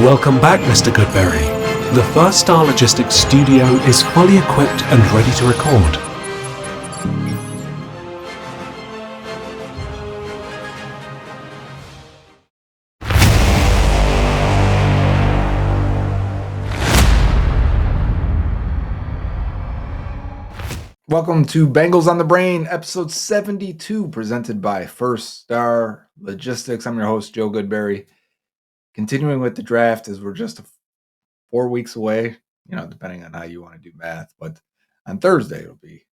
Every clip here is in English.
Welcome back, Mr. Goodberry. The First Star Logistics studio is fully equipped and ready to record. Welcome to Bengals on the Brain, episode 72, presented by First Star Logistics. I'm your host, Joe Goodberry. Continuing with the draft, as we're just 4 weeks away, depending on how you want to do math, but on Thursday, it'll be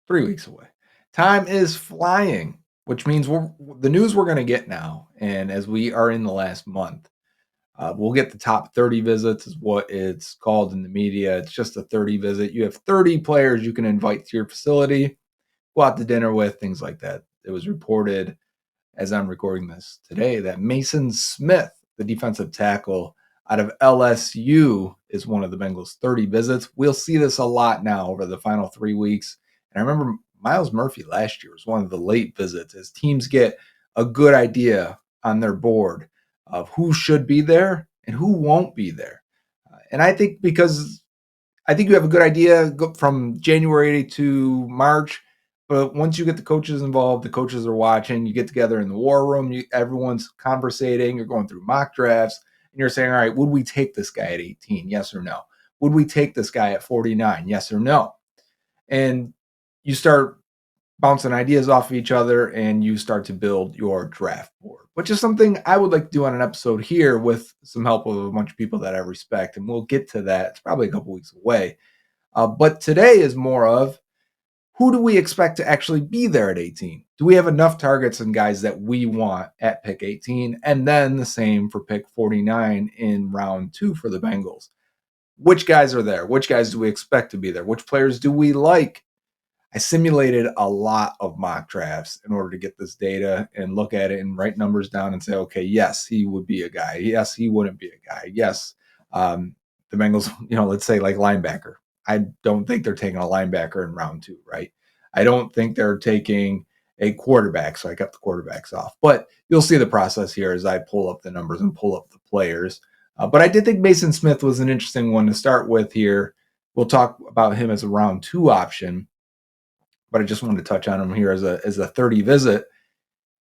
3 weeks away. Time is flying, which means the news we're going to get now, and as we are in the last month, we'll get the top 30 visits is what it's called in the media. It's just a 30 visit. You have 30 players you can invite to your facility, go out to dinner with, things like that. It was reported, as I'm recording this today, that Mason Smith, the defensive tackle out of LSU, is one of the Bengals' 30 visits. We'll see this a lot now over the final 3 weeks. And I remember Myles Murphy last year was one of the late visits as teams get a good idea on their board of who should be there and who won't be there. And I think because you have a good idea from January to March, but once you get the coaches involved, the coaches are watching, you get together in the war room, everyone's conversating, you're going through mock drafts, and you're saying, all right, would we take this guy at 18? Yes or no? Would we take this guy at 49? Yes or no? And you start bouncing ideas off of each other and you start to build your draft board, which is something I would like to do on an episode here with some help of a bunch of people that I respect. And we'll get to that. It's probably a couple weeks away. But today is more of, who do we expect to actually be there at 18? Do we have enough targets and guys that we want at pick 18? And then the same for pick 49 in round 2 for the Bengals. Which guys are there? Which guys do we expect to be there? Which players do we like? I simulated a lot of mock drafts in order to get this data and look at it and write numbers down and say, okay, yes, he would be a guy. Yes, he wouldn't be a guy. Yes, the Bengals, let's say like linebacker. I don't think they're taking a linebacker in round 2, right? I don't think they're taking a quarterback, so I got the quarterbacks off. But you'll see the process here as I pull up the numbers and pull up the players. But I did think Mason Smith was an interesting one to start with here. We'll talk about him as a round 2 option, but I just wanted to touch on him here as a 30 visit.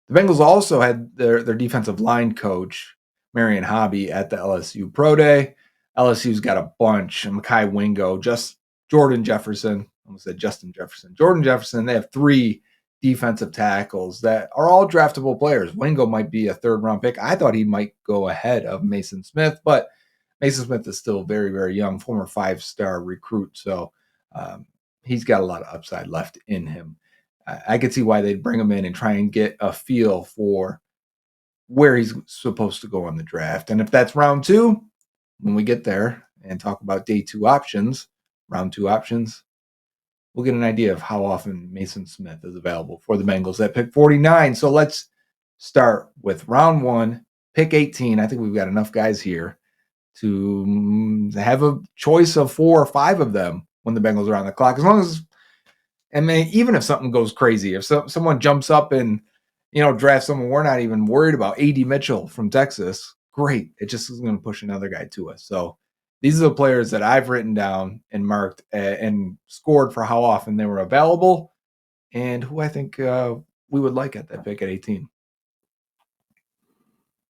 The Bengals also had their defensive line coach, Marion Hobby, at the LSU Pro Day. LSU's got a bunch, Mekhi Wingo, Jordan Jefferson, I almost said Justin Jefferson. Jordan Jefferson, they have 3 defensive tackles that are all draftable players. Wingo might be a 3rd-round pick. I thought he might go ahead of Mason Smith, but Mason Smith is still very, very young, former 5-star recruit, so he's got a lot of upside left in him. I could see why they'd bring him in and try and get a feel for where he's supposed to go on the draft. And if that's round 2, when we get there and talk about day 2 options, round 2 options, we'll get an idea of how often Mason Smith is available for the Bengals at pick 49. So let's start with round 1, pick 18. I think we've got enough guys here to have a choice of 4 or 5 of them when the Bengals are on the clock. As long as, even if something goes crazy, if someone jumps up and, drafts someone we're not even worried about, A.D. Mitchell from Texas, great. It just is going to push another guy to us. So these are the players that I've written down and marked and scored for how often they were available and who I think we would like at that pick at 18.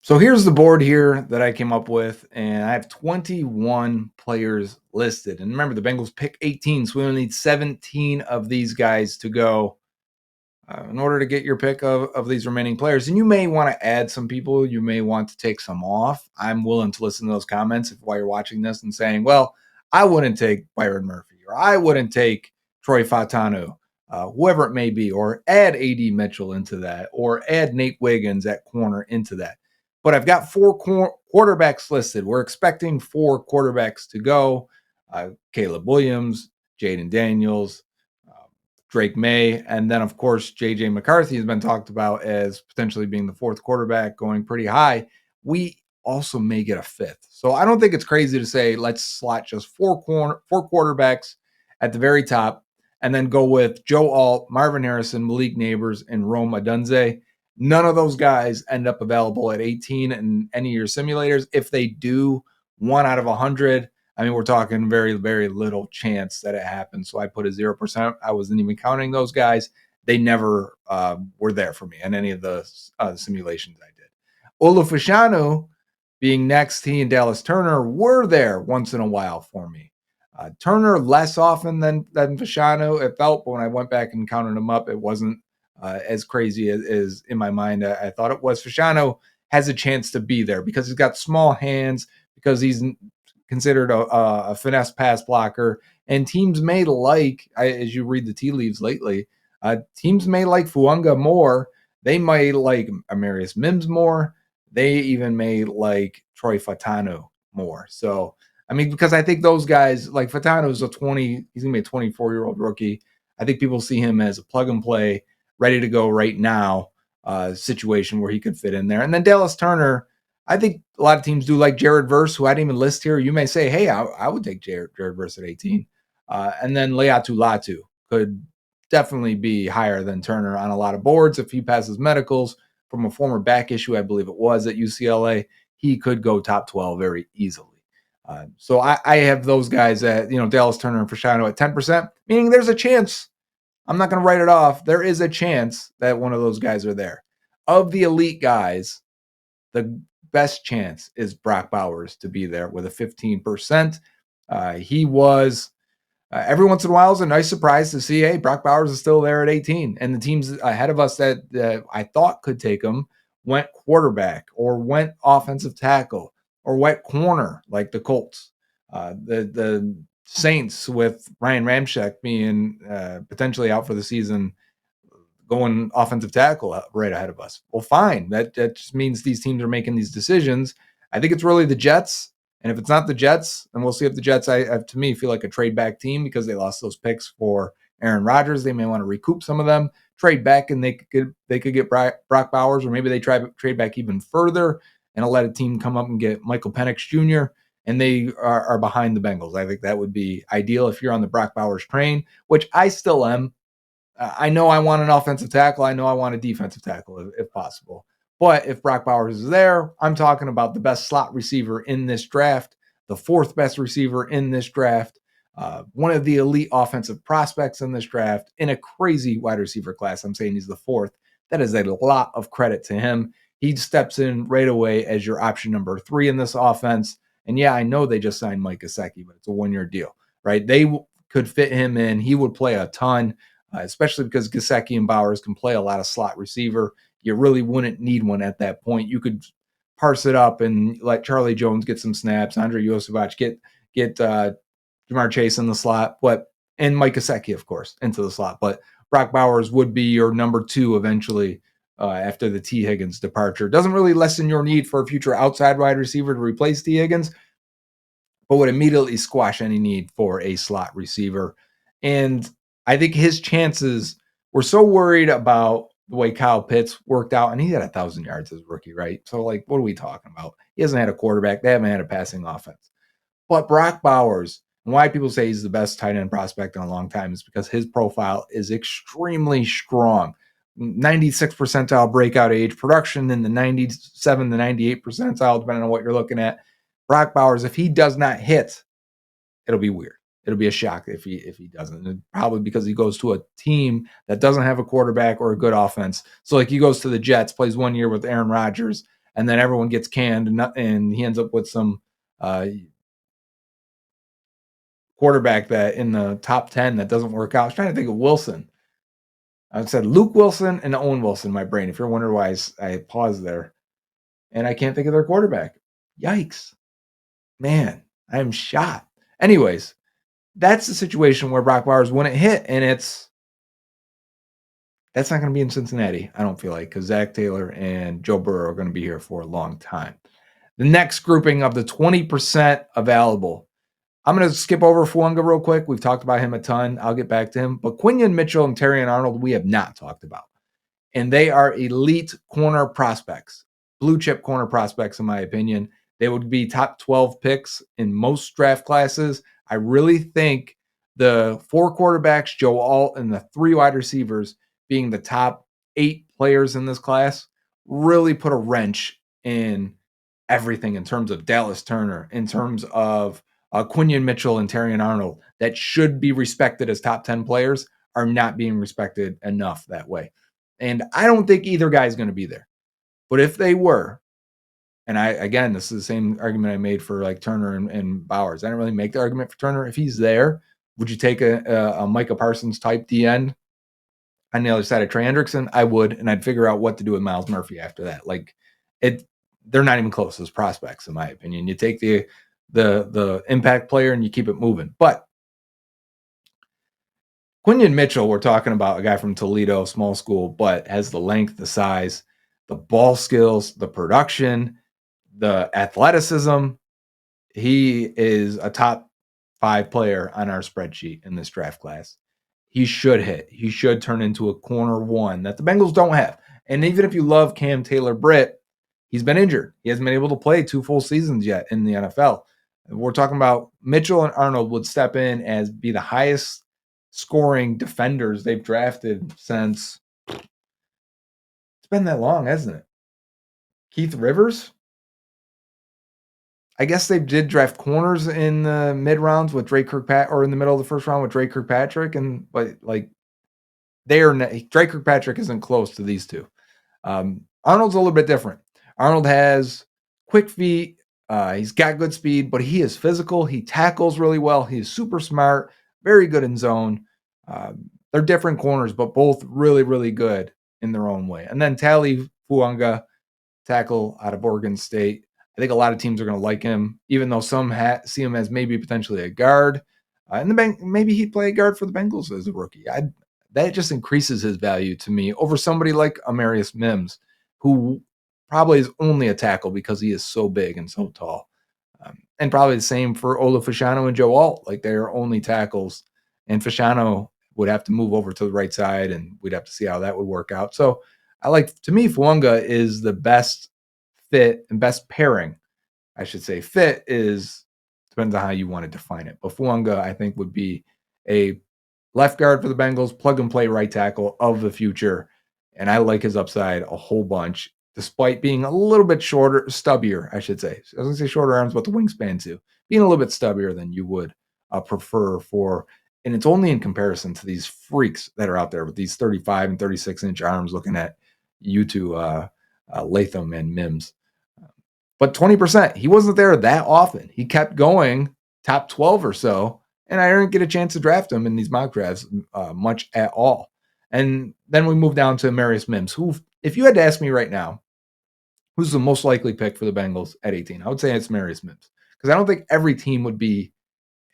So here's the board here that I came up with, and I have 21 players listed. And remember, the Bengals pick 18, so we only need 17 of these guys to go in order to get your pick of these remaining players. And you may want to add some people. You may want to take some off. I'm willing to listen to those comments while you're watching this and saying, well, I wouldn't take Byron Murphy, or I wouldn't take Troy Fautanu, whoever it may be, or add A.D. Mitchell into that, or add Nate Wiggins at corner into that. But I've got 4 quarterbacks listed. We're expecting 4 quarterbacks to go. Caleb Williams, Jaden Daniels, Drake May, and then, of course, J.J. McCarthy has been talked about as potentially being the 4th quarterback, going pretty high. We also may get a 5th. So I don't think it's crazy to say let's slot just 4 quarterbacks at the very top and then go with Joe Alt, Marvin Harrison, Malik Neighbors, and Rome Odunze. None of those guys end up available at 18 in any of your simulators. If they do, 1 out of 100, I mean, we're talking very, very little chance that it happens. So I put a 0%. I wasn't even counting those guys. They never were there for me in any of the simulations I did. Olufashanu being next, he and Dallas Turner were there once in a while for me. Turner less often than Fashanu, it felt, but when I went back and counted them up, it wasn't as crazy as in my mind I thought it was. Fashanu has a chance to be there because he's got small hands, because he's considered a finesse pass blocker, and teams may like, as you read the tea leaves lately, teams may like Fuanga more. They might like Amarius Mims more. They even may like Troy Fatanu more. So, I mean, because I think those guys, like Fatano is he's going to be a 24-year-old rookie. I think people see him as a plug and play, ready to go right now situation where he could fit in there. And then Dallas Turner, I think a lot of teams do like Jared Verse, who I didn't even list here. You may say, hey, I would take Jared Verse at 18. And then Leatu Latu could definitely be higher than Turner on a lot of boards. If he passes medicals from a former back issue, I believe it was at UCLA, he could go top 12 very easily. So I have those guys at, Dallas Turner and Fashano at 10%, meaning there's a chance. I'm not going to write it off. There is a chance that one of those guys are there. Of the elite guys, the best chance is Brock Bowers to be there with a 15%. He was, every once in a while, is a nice surprise to see, hey, Brock Bowers is still there at 18. And the teams ahead of us that I thought could take him went quarterback or went offensive tackle or went corner, like the Colts. The Saints, with Ryan Ramczyk being potentially out for the season, going offensive tackle right ahead of us. Well, fine. That just means these teams are making these decisions. I think it's really the Jets. And if it's not the Jets, then we'll see if the Jets, to me, feel like a trade back team because they lost those picks for Aaron Rodgers. They may want to recoup some of them, trade back, and they could get Brock Bowers, or maybe they trade back even further and let a team come up and get Michael Penix Jr., and they are behind the Bengals. I think that would be ideal if you're on the Brock Bowers train, which I still am. I know I want an offensive tackle. I know I want a defensive tackle if possible. But if Brock Bowers is there, I'm talking about the best slot receiver in this draft, the 4th best receiver in this draft, one of the elite offensive prospects in this draft, in a crazy wide receiver class. I'm saying he's the 4th. That is a lot of credit to him. He steps in right away as your option number 3 in this offense. And yeah, I know they just signed Mike Gesicki, but it's a 1-year deal, right? They could fit him in. He would play a ton. Especially because Gesicki and Bowers can play a lot of slot receiver. You really wouldn't need one at that point. You could parse it up and let Charlie Jones get some snaps, Andre Josevich get Jamar Chase in the slot, and Mike Gesicki, of course, into the slot. But Brock Bowers would be your number 2 eventually after the T. Higgins departure. Doesn't really lessen your need for a future outside wide receiver to replace T. Higgins, but would immediately squash any need for a slot receiver. And I think his chances, were so worried about the way Kyle Pitts worked out, and he had 1,000 yards as a rookie, right? So, like, what are we talking about? He hasn't had a quarterback. They haven't had a passing offense. But Brock Bowers, and why people say he's the best tight end prospect in a long time, is because his profile is extremely strong. 96th percentile breakout age, production in the 97 to 98 percentile, depending on what you're looking at. Brock Bowers, if he does not hit, it'll be weird. It'll be a shock if he doesn't. And probably because he goes to a team that doesn't have a quarterback or a good offense. So like he goes to the Jets, plays 1 year with Aaron Rodgers, and then everyone gets canned, and he ends up with some quarterback that in the top 10 that doesn't work out. I was trying to think of Wilson. I said Luke Wilson and Owen Wilson in my brain. If you're wondering why I paused there, and I can't think of their quarterback. Yikes. Man, I'm shot. Anyways, that's the situation where Brock Bowers wouldn't hit, and that's not going to be in Cincinnati, I don't feel like, because Zach Taylor and Joe Burrow are going to be here for a long time. The next grouping of the 20% available, I'm going to skip over Fuanga real quick. We've talked about him a ton. I'll get back to him. But Quinion Mitchell and Terrion Arnold, we have not talked about. And they are elite corner prospects, blue chip corner prospects, in my opinion. They would be top 12 picks in most draft classes. I really think the 4 quarterbacks, Joe Alt, and the 3 wide receivers being the top 8 players in this class really put a wrench in everything in terms of Dallas Turner, in terms of Quinion Mitchell and Terrion Arnold, that should be respected as top 10 players, are not being respected enough that way. And I don't think either guy is going to be there. But if they were, and again, this is the same argument I made for like Turner and Bowers. I didn't really make the argument for Turner. If he's there, would you take a Micah Parsons type DN on the other side of Trey Hendrickson? I would, and I'd figure out what to do with Miles Murphy after that. Like they're not even close as prospects, in my opinion. You take the impact player and you keep it moving. But Quinion Mitchell, we're talking about a guy from Toledo, small school, but has the length, the size, the ball skills, the production, the athleticism. He is a top 5 player on our spreadsheet in this draft class. He should hit. He should turn into a corner one that the Bengals don't have. And even if you love Cam Taylor-Britt, he's been injured. He hasn't been able to play 2 full seasons yet in the NFL. We're talking about Mitchell and Arnold would step in as be the highest scoring defenders they've drafted since, it's been that long, hasn't it? Keith Rivers? I guess they did draft corners in the mid rounds with Drake Kirkpatrick, or in the middle of the first round with Drake Kirkpatrick, but like Drake Kirkpatrick isn't close to these two. Arnold's a little bit different. Arnold has quick feet. He's got good speed, but he is physical. He tackles really well. He's super smart, very good in zone. They're different corners, but both really, really good in their own way. And then Tali Fuanga, tackle out of Oregon State. I think a lot of teams are going to like him, even though some see him as maybe potentially a guard. And maybe he'd play a guard for the Bengals as a rookie. That just increases his value to me over somebody like Amarius Mims, who probably is only a tackle because he is so big and so tall. And probably the same for Ola Fashanu and Joe Alt. Like they're only tackles. And Fashanu would have to move over to the right side, and we'd have to see how that would work out. So to me, Fuanga is the best fit and best pairing, I should say. Fit depends on how you want to define it. But Fuanga, I think, would be a left guard for the Bengals, plug and play right tackle of the future. And I like his upside a whole bunch, despite being a little bit stubbier, I should say. I was going to say shorter arms, but the wingspan too. Being a little bit stubbier than you would prefer for, and it's only in comparison to these freaks that are out there with these 35 and 36-inch arms, looking at you two, Latham and Mims. But 20%, he wasn't there that often. He kept going top 12 or so, and I didn't get a chance to draft him in these mock drafts much at all. And then we move down to Amarius Mims, who, if you had to ask me right now, who's the most likely pick for the Bengals at 18, I would say it's Amarius Mims, because I don't think every team would be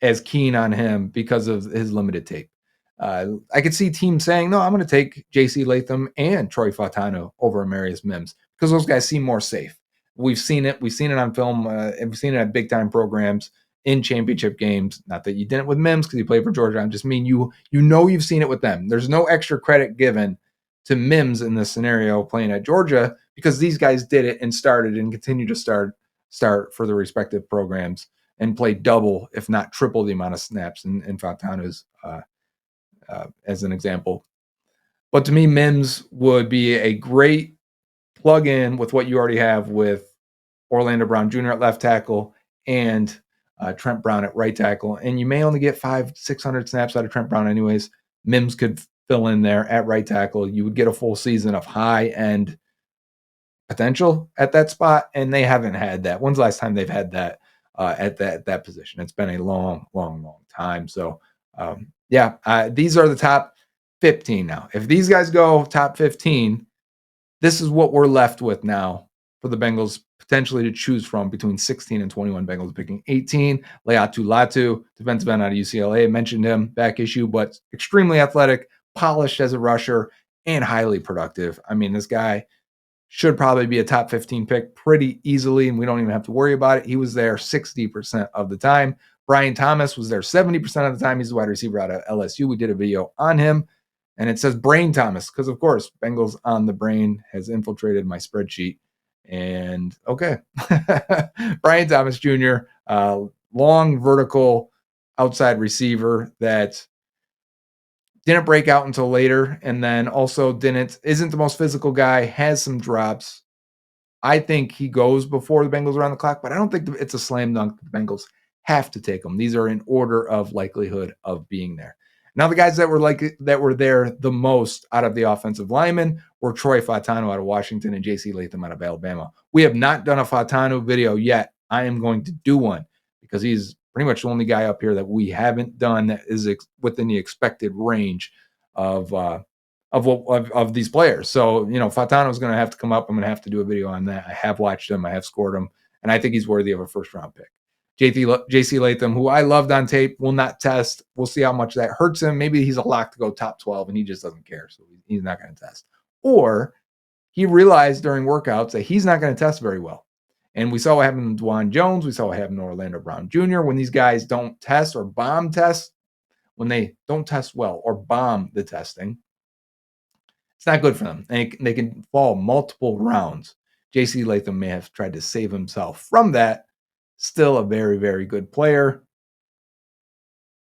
as keen on him because of his limited tape. I could see teams saying, no, I'm going to take J.C. Latham and Troy Fautanu over Amarius Mims because those guys seem more safe. We've seen it. We've seen it on film. And we've seen it at big-time programs in championship games. Not that you didn't with Mims because he played for Georgia. I just mean you've seen it with them. There's no extra credit given to Mims in this scenario playing at Georgia because these guys did it and started and continue to start for the respective programs and play double, if not triple, the amount of snaps in Fautanu's as an example. But to me, Mims would be a great plug-in with what you already have with Orlando Brown Jr. at left tackle and Trent Brown at right tackle. And you may only get 500-600 snaps out of Trent Brown anyways. Mims could fill in there at right tackle. You would get a full season of high-end potential at that spot, and they haven't had that. When's the last time they've had that at that position? It's been a long, long, long time. So, these are the top 15 now. If these guys go top 15, this is what we're left with now for the Bengals potentially to choose from between 16 and 21. Bengals picking 18. Leatu Latu, defensive end out of UCLA. I mentioned him back issue, but extremely athletic, polished as a rusher, and highly productive. I mean, this guy should probably be a top 15 pick pretty easily, and we don't even have to worry about it. He was there 60% of the time. Brian Thomas was there 70% of the time. He's a wide receiver out of LSU. We did a video on him, and it says Brain Thomas because, of course, Bengals on the Brain has infiltrated my spreadsheet. And, okay, Brian Thomas Jr., long vertical outside receiver that Didn't break out until later, and then also isn't the most physical guy, has some drops. I think he goes before the Bengals are on the clock, but I don't think it's a slam dunk. The Bengals have to take him. These are in order of likelihood of being there. Now, the guys that were there the most out of the offensive linemen were Troy Fautanu out of Washington and J.C. Latham out of Alabama. We have not done a Fautanu video yet. I am going to do one because he's pretty much the only guy up here that we haven't done that is within the expected range of these players. So, Fautanu is going to have to come up. I'm going to have to do a video on that. I have watched him. I have scored him. And I think he's worthy of a first-round pick. J.C. Latham, who I loved on tape, will not test. We'll see how much that hurts him. Maybe he's a lock to go top 12, and he just doesn't care. So he's not going to test. Or he realized during workouts that he's not going to test very well. And we saw what happened to Dwan Jones. We saw what happened to Orlando Brown Jr. When these guys don't test or bomb test, when they don't test well or bomb the testing, it's not good for them. They can fall multiple rounds. J.C. Latham may have tried to save himself from that. Still a very, very good player.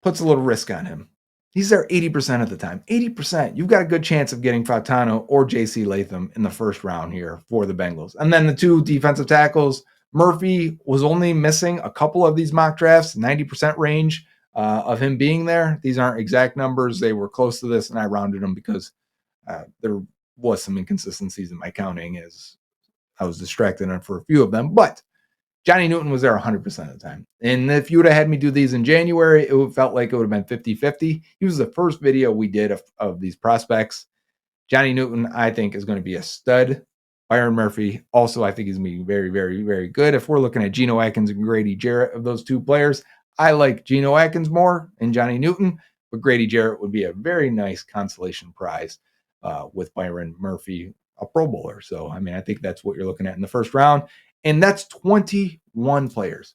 Puts a little risk on him. He's there 80% of the time. 80%. You've got a good chance of getting Fautanu or J.C. Latham in the first round here for the Bengals. And then the two defensive tackles, Murphy was only missing a couple of these mock drafts, 90% range of him being there. These aren't exact numbers. They were close to this, and I rounded them because there was some inconsistencies in my counting as I was distracted for a few of them. But Johnny Newton was there 100% of the time. And if you would have had me do these in January, it felt like it would have been 50-50. He was the first video we did of these prospects. Johnny Newton, I think, is going to be a stud. Byron Murphy, also, I think he's going to be very, very, very good. If we're looking at Geno Atkins and Grady Jarrett of those two players, I like Geno Atkins more and Johnny Newton, but Grady Jarrett would be a very nice consolation prize with Byron Murphy, a Pro Bowler. So, I think that's what you're looking at in the first round. And that's 21 players.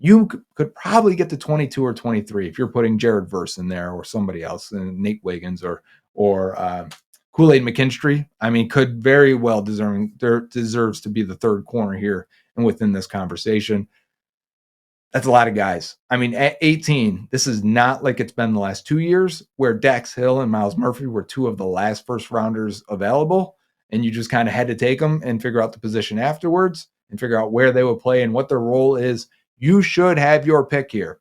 You could probably get to 22 or 23 if you're putting Jared Verse in there or somebody else, Nate Wiggins or Kool-Aid McKinstry. Could very well deserves to be the third corner here and within this conversation. That's a lot of guys. At 18, this is not like it's been the last 2 years where Dax Hill and Myles Murphy were two of the last first rounders available, and you just kind of had to take them and figure out the position afterwards and figure out where they would play and what their role is. You should have your pick here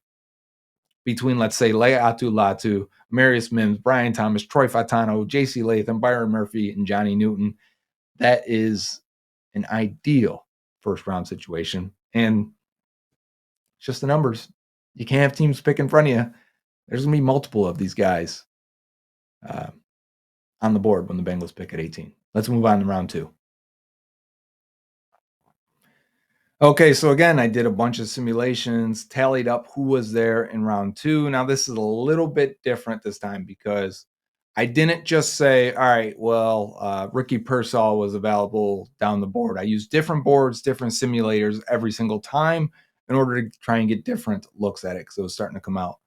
between, let's say, Leatu Latu, Marius Mims, Brian Thomas, Troy Fautanu, J.C. Latham, Byron Murphy, and Johnny Newton. That is an ideal first-round situation. And it's just the numbers. You can't have teams pick in front of you. There's going to be multiple of these guys on the board when the Bengals pick at 18. Let's move on to round two. Okay, so again, I did a bunch of simulations, tallied up who was there in round two. Now, this is a little bit different this time because I didn't just say, all right, well, Ricky Pearsall was available down the board. I used different boards, different simulators every single time in order to try and get different looks at it because it was starting to come out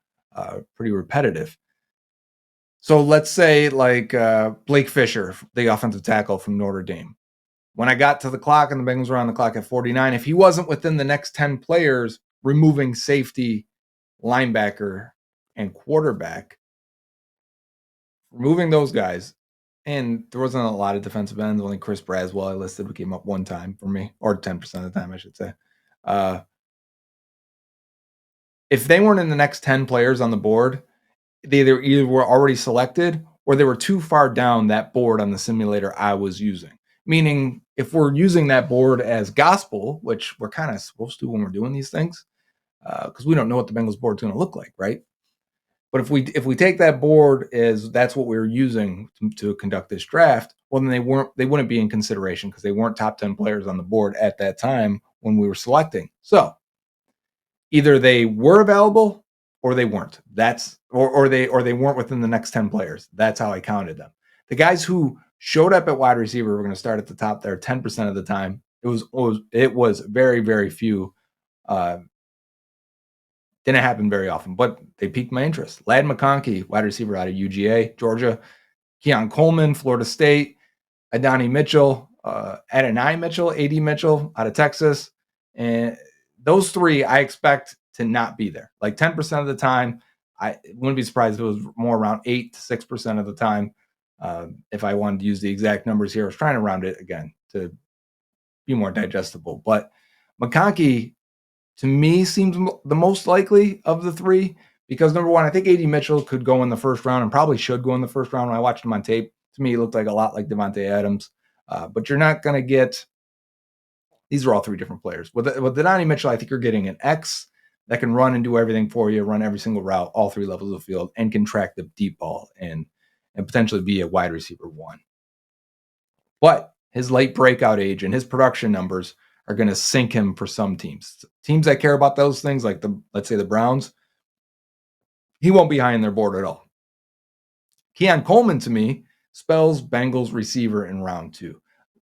pretty repetitive. So let's say like Blake Fisher, the offensive tackle from Notre Dame. When I got to the clock and the Bengals were on the clock at 49, if he wasn't within the next 10 players, removing safety, linebacker, and quarterback, removing those guys, and there wasn't a lot of defensive ends, only Chris Braswell I listed who came up one time for me, or 10% of the time, I should say. If they weren't in the next 10 players on the board, they either were already selected or they were too far down that board on the simulator I was using. Meaning, if we're using that board as gospel, which we're kind of supposed to when we're doing these things, because we don't know what the Bengals board is going to look like, right? But if we take that board as that's what we were using to conduct this draft, well, then they wouldn't be in consideration because they weren't top 10 players on the board at that time when we were selecting. So either they were available or they weren't. Or they weren't within the next 10 players. That's how I counted them. The guys who showed up at wide receiver were going to start at the top there 10% of the time. It was very, very few. Didn't happen very often, but they piqued my interest. Ladd McConkey, wide receiver out of UGA, Georgia. Keon Coleman, Florida State. Adonai Mitchell, Adonai Mitchell, AD Mitchell out of Texas. And those three I expect to not be there. Like 10% of the time, I wouldn't be surprised if it was more around 8 to 6% of the time. If I wanted to use the exact numbers here, I was trying to round it again to be more digestible. But McConkey, to me, seems the most likely of the three because number one, I think AD Mitchell could go in the first round and probably should go in the first round. When I watched him on tape, to me, he looked like a lot like Devontae Adams. But you're not going to get, these are all three different players. With Donnie Mitchell, I think you're getting an X that can run and do everything for you, run every single route, all three levels of the field, and can track the deep ball and potentially be a wide receiver one. But his late breakout age and his production numbers are going to sink him for some teams. Teams that care about those things, like let's say the Browns, he won't be high in their board at all. Keon Coleman, to me, spells Bengals receiver in round 2.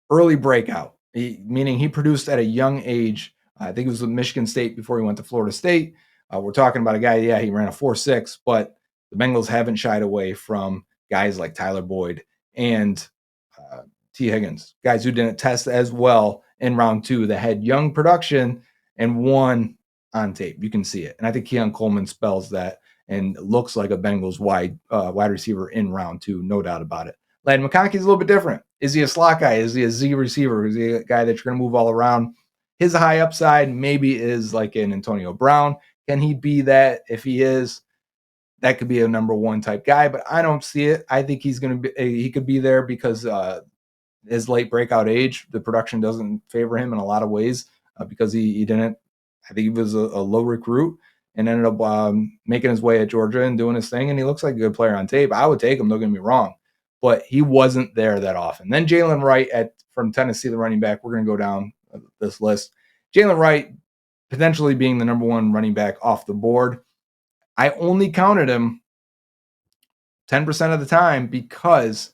Early breakout, meaning he produced at a young age. I think it was with Michigan State before he went to Florida State. We're talking about a guy, he ran a 4.6, but the Bengals haven't shied away from guys like Tyler Boyd and T. Higgins, guys who didn't test as well in round 2 that had young production and won on tape. You can see it. And I think Keon Coleman spells that and looks like a Bengals wide receiver in round 2, no doubt about it. Landon McConkey's a little bit different. Is he a slot guy? Is he a Z receiver? Is he a guy that you're going to move all around? His high upside maybe is like an Antonio Brown. Can he be that? If he is, that could be a number 1 type guy, but I don't see it. I think he's going to be, he could be there because his late breakout age, the production doesn't favor him in a lot of ways because he didn't, I think he was a low recruit and ended up making his way at Georgia and doing his thing. And he looks like a good player on tape. I would take him, don't get me wrong, but he wasn't there that often. Then Jalen Wright from Tennessee, the running back, we're going to go down this list. Jalen Wright potentially being the number 1 running back off the board. I only counted him 10% of the time because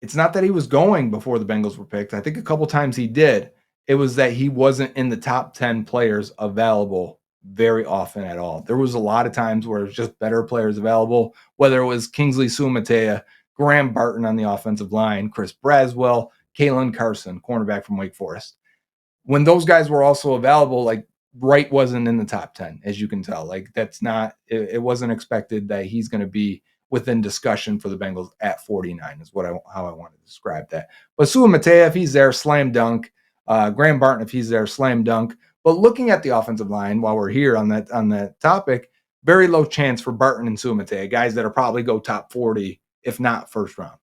it's not that he was going before the Bengals were picked. I think a couple times he did. It was that he wasn't in the top 10 players available very often at all. There was a lot of times where it was just better players available, whether it was Kingsley Sumatea, Graham Barton on the offensive line, Chris Braswell, Kalen Carson, cornerback from Wake Forest. When those guys were also available, like Wright wasn't in the top 10, as you can tell. Like that's not, it wasn't expected that he's going to be within discussion for the Bengals at 49 is how I want to describe that. But Suamatea, if he's there, slam dunk. Graham Barton, if he's there, slam dunk. But looking at the offensive line while we're here on that topic, very low chance for Barton and Suamatea, guys that'll probably go top 40, if not first round.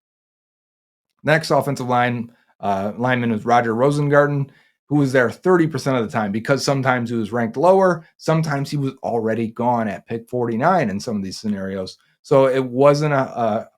Next offensive lineman was Roger Rosengarten, who was there 30% of the time because sometimes he was ranked lower. Sometimes he was already gone at pick 49 in some of these scenarios. So it wasn't a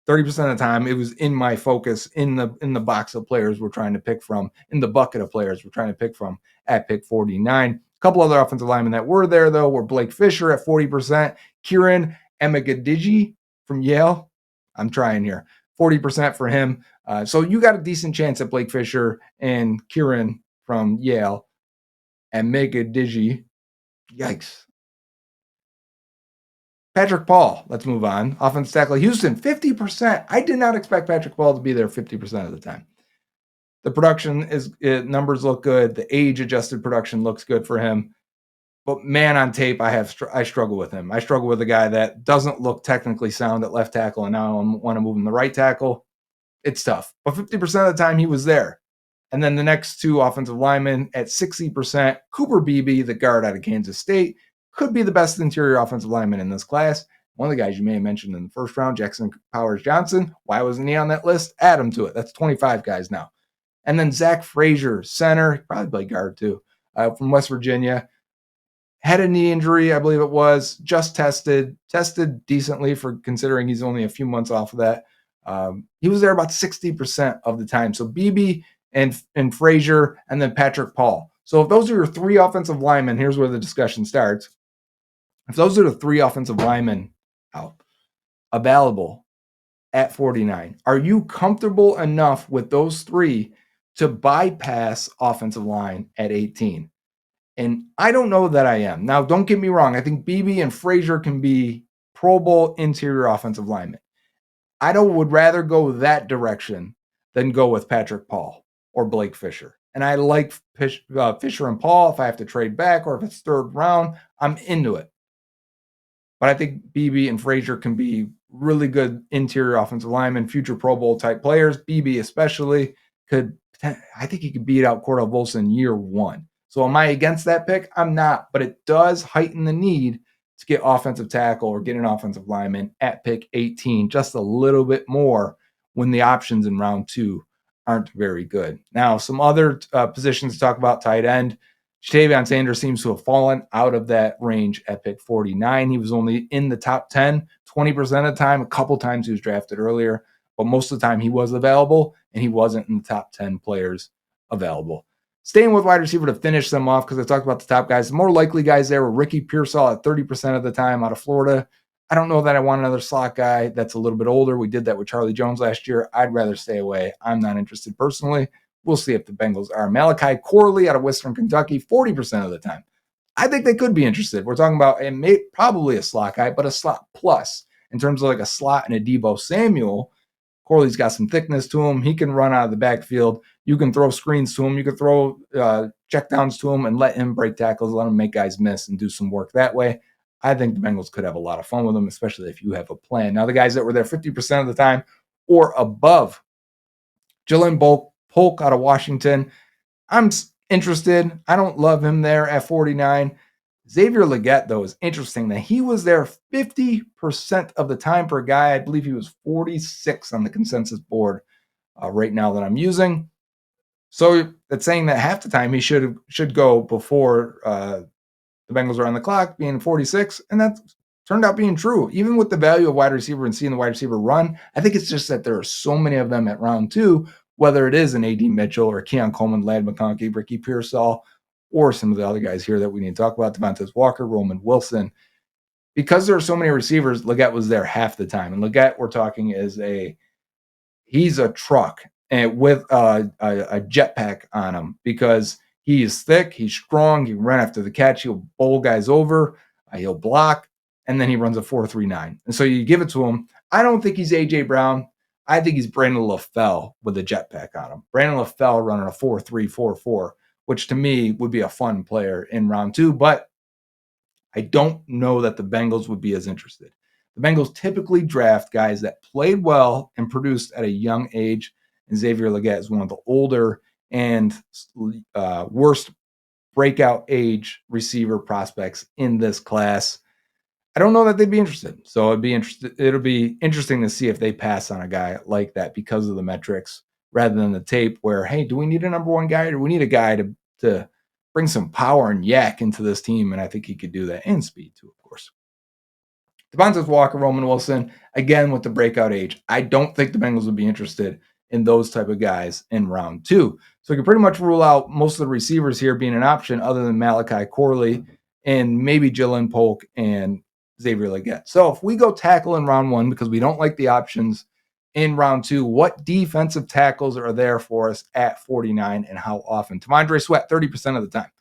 30% of the time. It was in my focus in the box of players we're trying to pick from, in the bucket of players we're trying to pick from at pick 49. A couple other offensive linemen that were there, though, were Blake Fisher at 40%, Kieran Emigadiji from Yale. I'm trying here. 40% for him. So you got a decent chance at Blake Fisher and Kieran from Yale. And Emigadiji. Yikes. Patrick Paul, let's move on. Offensive tackle, Houston, 50%. I did not expect Patrick Paul to be there 50% of the time. The production numbers look good. The age-adjusted production looks good for him. But man, on tape, I struggle with him. I struggle with a guy that doesn't look technically sound at left tackle, and now I want to move him to right tackle. It's tough. But 50% of the time, he was there. And then the next 2 offensive linemen at 60%, Cooper Beebe, the guard out of Kansas State, could be the best interior offensive lineman in this class. One of the guys you may have mentioned in the first round, Jackson Powers Johnson. Why wasn't he on that list? Add him to it. That's 25 guys now. And then Zach Frazier, center, probably play guard too, from West Virginia. Had a knee injury, I believe it was, just tested decently for considering he's only a few months off of that. He was there about 60% of the time. So Beebe and Frazier and then Patrick Paul. So if those are your 3 offensive linemen, here's where the discussion starts. If those are the 3 offensive linemen available at 49, are you comfortable enough with those 3 to bypass offensive line at 18? And I don't know that I am. Now, don't get me wrong. I think Beebe and Frazier can be Pro Bowl interior offensive linemen. I would rather go that direction than go with Patrick Paul or Blake Fisher. And I like Fisher and Paul if I have to trade back or if it's third round, I'm into it. But I think BB and Frazier can be really good interior offensive linemen, future Pro Bowl type players. BB especially I think he could beat out Cordell Volson year one. So am I against that pick? I'm not, but it does heighten the need to get offensive tackle or get an offensive lineman at pick 18 just a little bit more when the options in round 2 aren't very good. Now, some other positions to talk about: tight end. Ja'Tavion Sanders seems to have fallen out of that range at pick 49. He was only in the top 10 20% of the time. A couple times he was drafted earlier, but most of the time he was available, and he wasn't in the top 10 players available. Staying with wide receiver to finish them off, because I talked about the top guys. The more likely guys there were Ricky Pearsall at 30% of the time out of Florida. I don't know that I want another slot guy that's a little bit older. We did that with Charlie Jones last year. I'd rather stay away. I'm not interested personally. We'll see if the Bengals are. Malachi Corley out of Western Kentucky, 40% of the time. I think they could be interested. We're talking about probably a slot guy, but a slot plus in terms of like a slot and a Deebo Samuel. Corley's got some thickness to him. He can run out of the backfield. You can throw screens to him. You can throw checkdowns to him and let him break tackles, let him make guys miss and do some work that way. I think the Bengals could have a lot of fun with him, especially if you have a plan. Now, the guys that were there 50% of the time or above, Jalen Polk out of Washington, I'm interested. I don't love him there at 49. Xavier Legette, though, is interesting that he was there 50% of the time for a guy. I believe he was 46 on the consensus board right now that I'm using. So that's saying that half the time he should go before the Bengals are on the clock, being 46, and that turned out being true. Even with the value of wide receiver and seeing the wide receiver run, I think it's just that there are so many of them at round 2, whether it is an A.D. Mitchell or Keon Coleman, Ladd McConkey, Ricky Pearsall, or some of the other guys here that we need to talk about, Devontae Walker, Roman Wilson. Because there are so many receivers, Legette was there half the time. And Legette, we're talking, he's a truck and with a jetpack on him, because he is thick, he's strong, he can run after the catch, he'll bowl guys over, he'll block, and then he runs a 4.39. And so you give it to him. I don't think he's A.J. Brown. I think he's Brandon LaFell with a jetpack on him. Brandon LaFell running a 4.3, 4.4, which to me would be a fun player in round 2, but I don't know that the Bengals would be as interested. The Bengals typically draft guys that played well and produced at a young age, and Xavier Legette is one of the older and worst breakout age receiver prospects in this class. I don't know that they'd be interested. So it'll be interesting to see if they pass on a guy like that because of the metrics rather than the tape where, hey, do we need a number one guy, or do we need a guy to bring some power and yak into this team? And I think he could do that, and speed too, of course. Devontae Walker, Roman Wilson, again with the breakout age. I don't think the Bengals would be interested in those type of guys in round 2. So we can pretty much rule out most of the receivers here being an option other than Malachi Corley and maybe Jalen Polk and Xavier Legette. So if we go tackle in round 1 because we don't like the options in round 2, what defensive tackles are there for us at 49 and how often? T'Vondre Sweat, 30% of the time.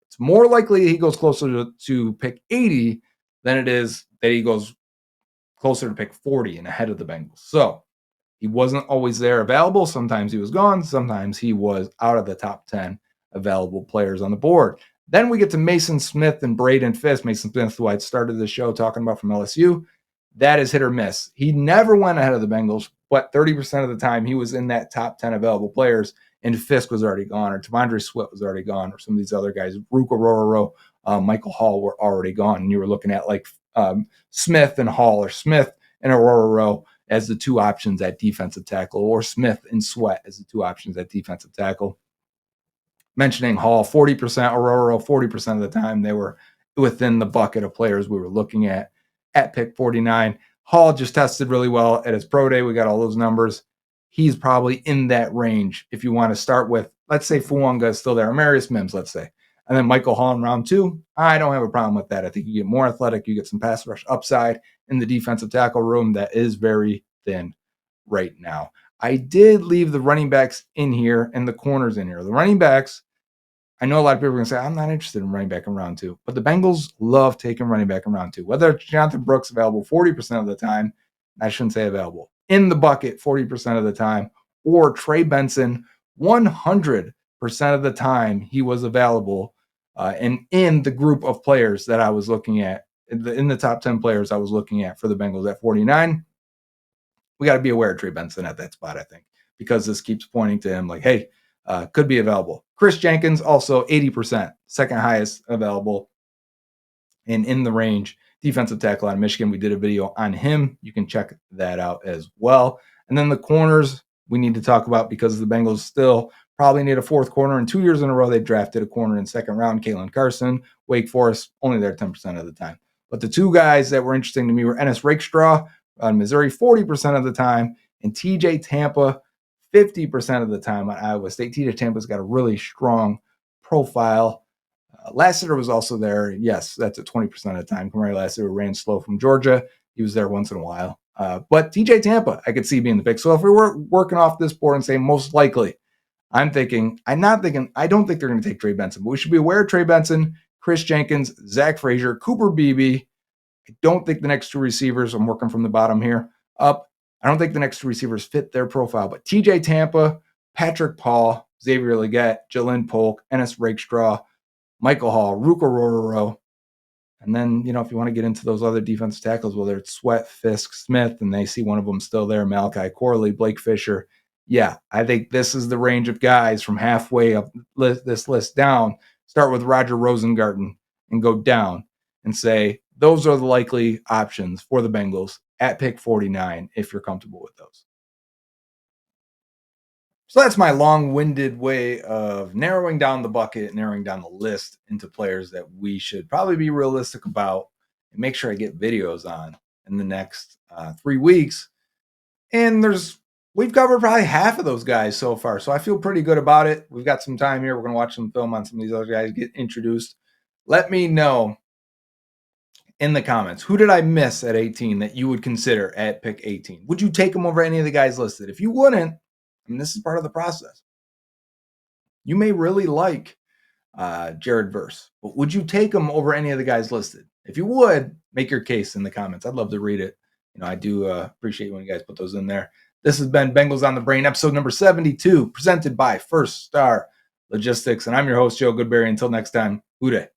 It's more likely he goes closer to pick 80 than it is that he goes closer to pick 40 and ahead of the Bengals. So he wasn't always there available. Sometimes he was gone. Sometimes he was out of the top 10 available players on the board. Then we get to Mason Smith and Braden Fisk. Mason Smith, who I started the show talking about from LSU. That is hit or miss. He never went ahead of the Bengals, but 30% of the time he was in that top 10 available players, and Fisk was already gone, or T'Vondre Sweat was already gone, or some of these other guys, Ruka Rororo, Michael Hall were already gone. And you were looking at like Smith and Hall, or Smith and Rororo as the two options at defensive tackle, or Smith and Sweat as the two options at defensive tackle. Mentioning Hall, 40%, Rororo, 40% of the time they were within the bucket of players we were looking at pick 49. Hall just tested really well at his pro day. We got all those numbers. He's probably in that range if you want to start with, let's say Fuanga is still there, Amarius Mims, let's say. And then Michael Hall in round 2, I don't have a problem with that. I think you get more athletic, you get some pass rush upside in the defensive tackle room that is very thin right now. I did leave the running backs in here and the corners in here. The running backs, I know a lot of people are going to say, I'm not interested in running back in round 2, but the Bengals love taking running back in round 2. Whether it's Jonathan Brooks available 40% of the time, I shouldn't say available, in the bucket 40% of the time, or Trey Benson 100% of the time he was available and in the group of players that I was looking at in the top 10 players I was looking at for the Bengals at 49. We got to be aware of Trey Benson at that spot, I think, because this keeps pointing to him like, hey, could be available. Chris Jenkins, also 80%, second highest available and in the range. Defensive tackle out of Michigan. We did a video on him. You can check that out as well. And then the corners we need to talk about because the Bengals still probably need a fourth corner. And 2 years in a row, they drafted a corner in second round, Kalen Carson. Wake Forest, only there 10% of the time. But the two guys that were interesting to me were Ennis Rakestraw on Missouri 40% of the time, and TJ Tampa 50% of the time on Iowa State. TJ Tampa's got a really strong profile. Lassiter was also there. Yes, that's at 20% of the time. Kamari Lassiter ran slow from Georgia. He was there once in a while. But TJ Tampa, I could see being the pick. So if we were working off this board and saying most likely, I don't think they're going to take Trey Benson, but we should be aware of Trey Benson, Chris Jenkins, Zach Frazier, Cooper Beebe. I don't think the next two receivers, I'm working from the bottom here up. I don't think the next two receivers fit their profile, but TJ Tampa, Patrick Paul, Xavier Legette, Jalen Polk, Ennis Rakestraw, Michael Hall, Ruka Rororo. And then, if you want to get into those other defensive tackles, whether it's Sweat, Fisk, Smith, and they see one of them still there, Malachi Corley, Blake Fisher. Yeah, I think this is the range of guys from halfway up this list down. Start with Roger Rosengarten and go down and say, those are the likely options for the Bengals at pick 49 if you're comfortable with those. So that's my long-winded way of narrowing down the bucket, narrowing down the list into players that we should probably be realistic about and make sure I get videos on in the next 3 weeks. And we've covered probably half of those guys so far, so I feel pretty good about it. We've got some time here. We're going to watch some film on some of these other guys get introduced. Let me know in the comments, who did I miss at 18 that you would consider at pick 18? Would you take them over any of the guys listed? If you wouldn't, this is part of the process. You may really like Jared Verse, but would you take him over any of the guys listed? If you would, make your case in the comments. I'd love to read it. I do appreciate when you guys put those in there. This has been Bengals on the Brain, episode number 72, presented by First Star Logistics. And I'm your host, Joe Goodberry. Until next time, Uday.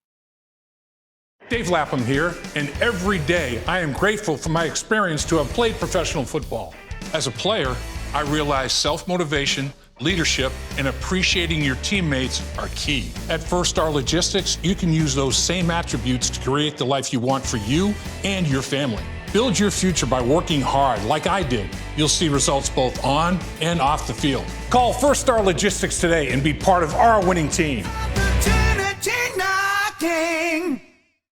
Dave Lapham here, and every day I am grateful for my experience to have played professional football. As a player, I realize self-motivation, leadership, and appreciating your teammates are key. At First Star Logistics, you can use those same attributes to create the life you want for you and your family. Build your future by working hard like I did. You'll see results both on and off the field. Call First Star Logistics today and be part of our winning team. Opportunity knocking.